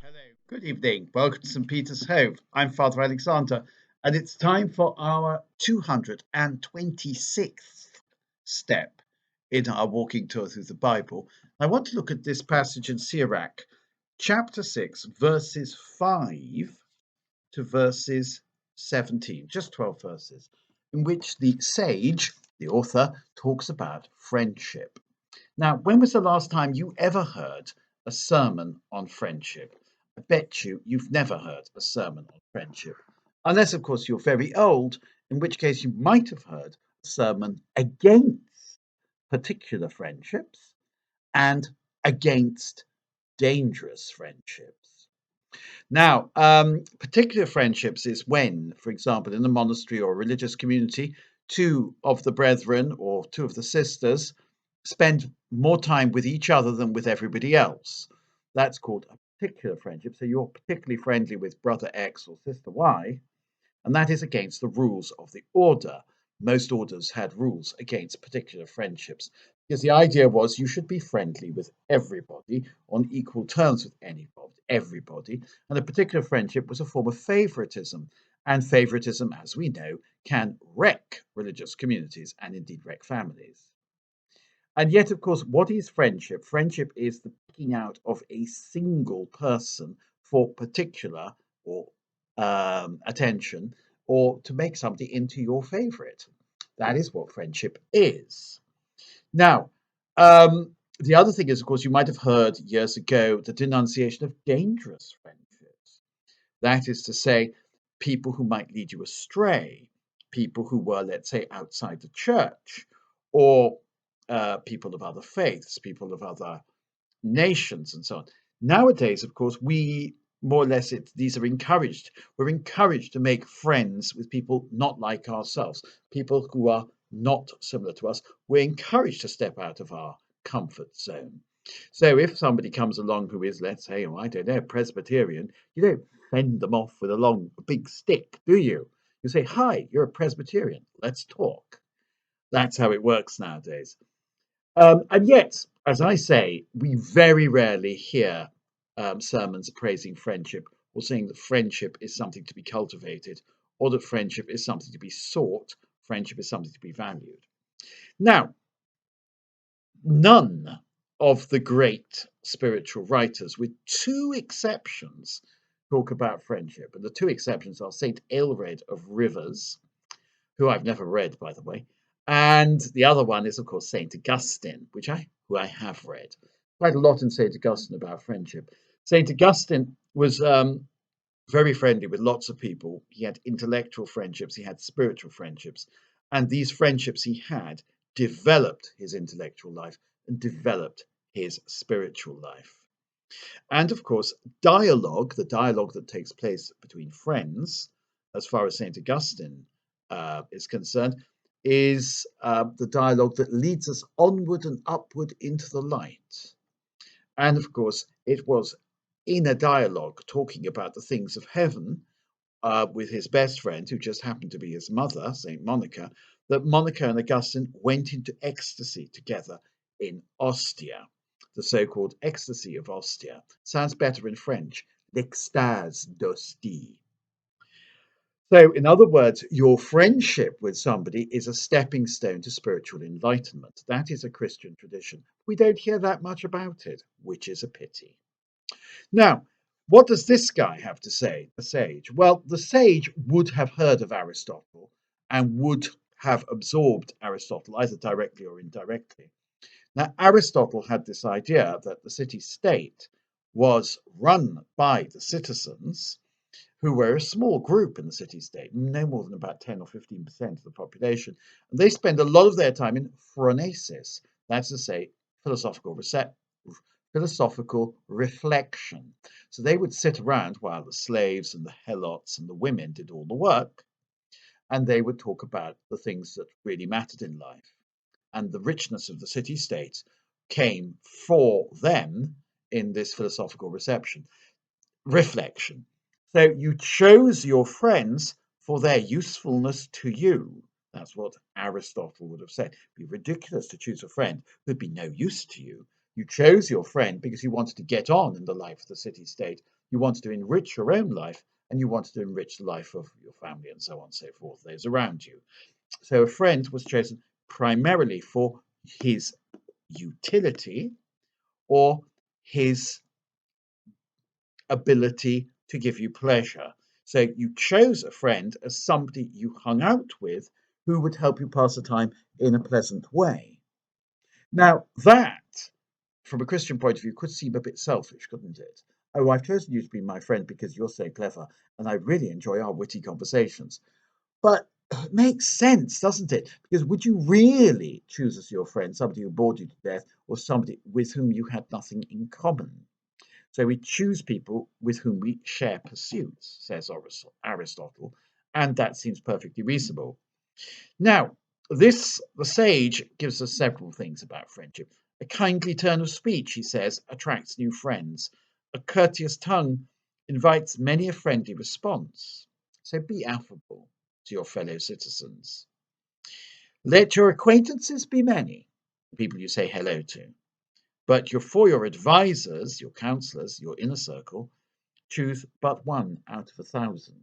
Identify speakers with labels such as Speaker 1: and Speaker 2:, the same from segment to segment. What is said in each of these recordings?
Speaker 1: Hello, good evening. Welcome to St. Peter's Hove. I'm Father Alexander, and it's time for our 226th step in our walking tour through the Bible. I want to look at this passage in Sirach, chapter 6, verses 5 to verses 17, just 12 verses, in which the sage, the author, talks about friendship. Now, when was the last time you ever heard a sermon on friendship? I bet you've never heard a sermon on friendship. Unless, of course, you're very old, in which case you might have heard a sermon against particular friendships and against dangerous friendships. Now, particular friendships is when, for example, in a monastery or a religious community, two of the brethren or two of the sisters spend more time with each other than with everybody else. That's called a particular friendship. So you're particularly friendly with brother X or sister Y, and that is against the rules of the order. Most orders had rules against particular friendships because the idea was you should be friendly with everybody on equal terms with everybody, and a particular friendship was a form of favoritism. And favoritism, as we know, can wreck religious communities and indeed wreck families. And yet, of course, what is friendship? Friendship is the picking out of a single person for particular or attention, or to make somebody into your favorite. That is what friendship is. Now, the other thing is, of course, you might have heard years ago the denunciation of dangerous friendships. That is to say, people who might lead you astray, people who were, let's say, outside the church, or people of other faiths, people of other nations, and so on. Nowadays, of course, we more or less these are encouraged. We're encouraged to make friends with people not like ourselves, people who are not similar to us. We're encouraged to step out of our comfort zone. So if somebody comes along who is, let's say, oh, I don't know, Presbyterian, you don't fend them off with a big stick, do you? You say, hi, you're a Presbyterian. Let's talk. That's how it works nowadays. And yet, as I say, we very rarely hear sermons praising friendship or saying that friendship is something to be cultivated or that friendship is something to be sought, friendship is something to be valued. Now, none of the great spiritual writers, with two exceptions, talk about friendship. And the two exceptions are St. Aelred of Rivers, who I've never read, by the way, and the other one is, of course, St. Augustine, who I have read. Quite a lot in St. Augustine about friendship. St. Augustine was very friendly with lots of people. He had intellectual friendships, he had spiritual friendships, and these friendships he had developed his intellectual life and developed his spiritual life. And of course, dialogue, the dialogue that takes place between friends, as far as St. Augustine is concerned, is the dialogue that leads us onward and upward into the light. And of course, it was in a dialogue talking about the things of heaven with his best friend, who just happened to be his mother, St. Monica, that Monica and Augustine went into ecstasy together in Ostia, the so-called ecstasy of Ostia. Sounds better in French, l'extase d'Ostie. So, in other words, your friendship with somebody is a stepping stone to spiritual enlightenment. That is a Christian tradition. We don't hear that much about it, which is a pity. Now, what does this guy have to say, the sage? Well, the sage would have heard of Aristotle and would have absorbed Aristotle either directly or indirectly. Now, Aristotle had this idea that the city state was run by the citizens, who were a small group in the city state, no more than about 10 or 15% of the population. And they spend a lot of their time in phronesis, that's to say, philosophical reflection. So they would sit around while the slaves and the helots and the women did all the work, and they would talk about the things that really mattered in life. And the richness of the city state came for them in this philosophical reflection. So you chose your friends for their usefulness to you. That's what Aristotle would have said. It'd be ridiculous to choose a friend who'd be no use to you. You chose your friend because you wanted to get on in the life of the city-state. You wanted to enrich your own life, and you wanted to enrich the life of your family, and so on and so forth, those around you. So a friend was chosen primarily for his utility or his ability to give you pleasure. So you chose a friend as somebody you hung out with who would help you pass the time in a pleasant way. Now, that, from a Christian point of view, could seem a bit selfish, couldn't it? Oh, I've chosen you to be my friend because you're so clever, and I really enjoy our witty conversations. But it makes sense, doesn't it? Because would you really choose as your friend somebody who bored you to death or somebody with whom you had nothing in common? So we choose people with whom we share pursuits, says Aristotle, and that seems perfectly reasonable. Now, the sage gives us several things about friendship. A kindly turn of speech, he says, attracts new friends. A courteous tongue invites many a friendly response. So be affable to your fellow citizens. Let your acquaintances be many, the people you say hello to. But for your advisors, your counselors, your inner circle, choose but one out of 1,000.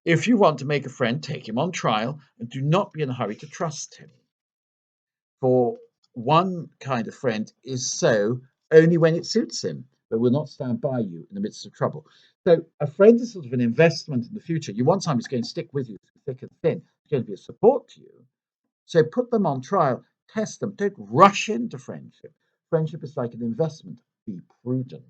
Speaker 1: If you want to make a friend, take him on trial and do not be in a hurry to trust him. For one kind of friend is so only when it suits him, but will not stand by you in the midst of trouble. So a friend is sort of an investment in the future. You want someone who's going to stick with you through thick and thin, who's going to be a support to you. So put them on trial, test them. Don't rush into friendship. Friendship is like an investment. Be prudent.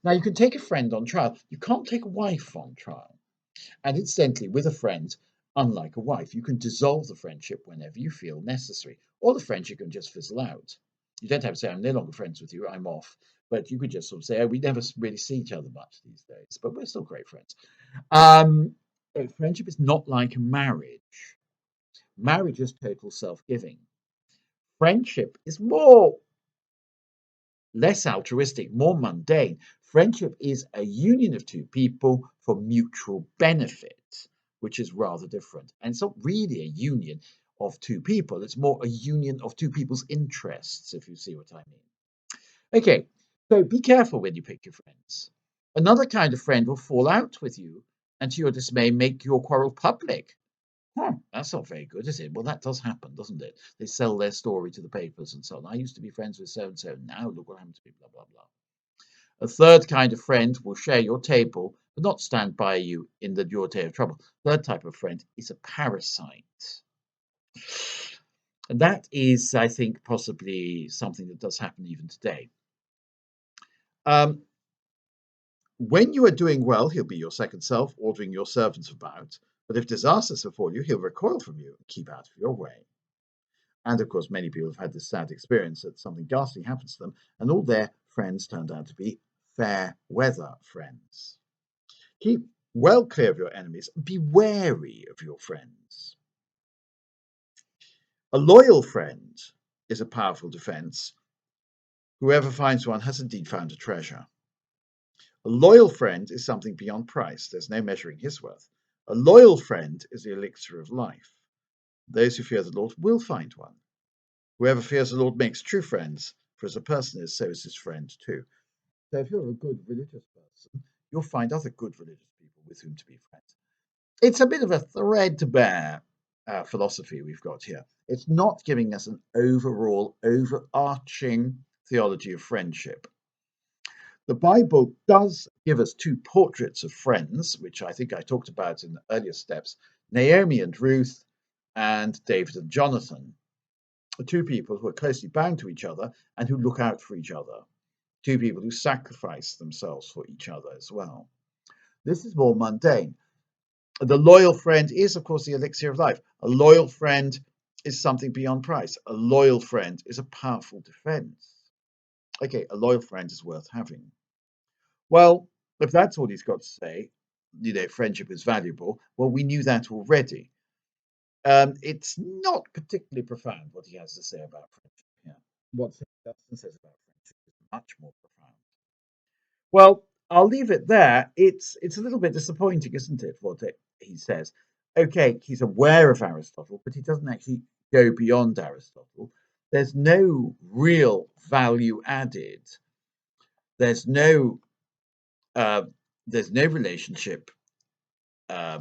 Speaker 1: Now, you can take a friend on trial. You can't take a wife on trial. And incidentally, with a friend, unlike a wife, you can dissolve the friendship whenever you feel necessary, or the friendship can just fizzle out. You don't have to say, I'm no longer friends with you, I'm off. But you could just sort of say, oh, we never really see each other much these days, but we're still great friends. Friendship is not like marriage. Marriage is total self-giving. Friendship is less altruistic, more mundane. Friendship is a union of two people for mutual benefit, which is rather different. And it's not really a union of two people, it's more a union of two people's interests, if you see what I mean. Okay, so be careful when you pick your friends. Another kind of friend will fall out with you and, to your dismay, make your quarrel public. That's not very good, is it? Well, that does happen, doesn't it? They sell their story to the papers and so on. I used to be friends with so and so. Now look what happened to me, blah, blah, blah. A third kind of friend will share your table, but not stand by you in your day of trouble. Third type of friend is a parasite. And that is, I think, possibly something that does happen even today. When you are doing well, he'll be your second self, ordering your servants about. But if disasters befall you, he'll recoil from you and keep out of your way. And of course, many people have had this sad experience that something ghastly happens to them, and all their friends turned out to be fair weather friends. Keep well clear of your enemies. Be wary of your friends. A loyal friend is a powerful defense. Whoever finds one has indeed found a treasure. A loyal friend is something beyond price. There's no measuring his worth. A loyal friend is the elixir of life. Those who fear the Lord will find one. Whoever fears the Lord makes true friends, for as a person is, so is his friend too. So if you're a good religious person, you'll find other good religious people with whom to be friends. It's a bit of a threadbare philosophy we've got here. It's not giving us an overall, overarching theology of friendship. The Bible does give us two portraits of friends, which I think I talked about in the earlier steps, Naomi and Ruth, and David and Jonathan. Two people who are closely bound to each other and who look out for each other. Two people who sacrifice themselves for each other as well. This is more mundane. The loyal friend is, of course, the elixir of life. A loyal friend is something beyond price. A loyal friend is a powerful defense. Okay, a loyal friend is worth having. Well, if that's all he's got to say, friendship is valuable. Well, we knew that already. It's not particularly profound what he has to say about friendship here. What St. Augustine says about friendship is much more profound. Well, I'll leave it there. It's a little bit disappointing, isn't it, he says? Okay, he's aware of Aristotle, but he doesn't actually go beyond Aristotle. there's no real value added. There's no uh, there's no relationship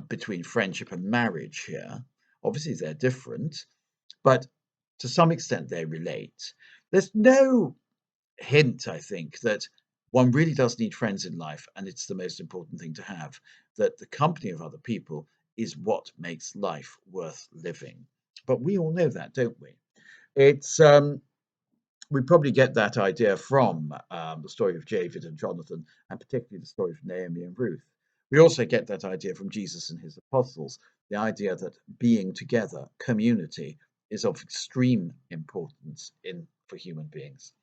Speaker 1: between friendship and marriage here. Obviously, they're different, but to some extent they relate. There's no hint, I think, that one really does need friends in life, and it's the most important thing to have, that the company of other people is what makes life worth living. But we all know that, don't we? It's we probably get that idea from the story of David and Jonathan, and particularly the story of Naomi and Ruth. We also get that idea from Jesus and his apostles, the idea that being together, community, is of extreme importance in for human beings.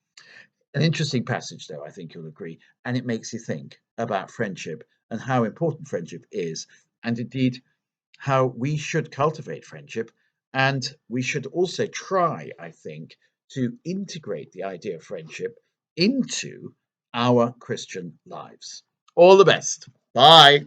Speaker 1: An interesting passage, though, I think you'll agree, and it makes you think about friendship and how important friendship is, and indeed how we should cultivate friendship. And we should also try, I think, to integrate the idea of friendship into our Christian lives. All the best. Bye.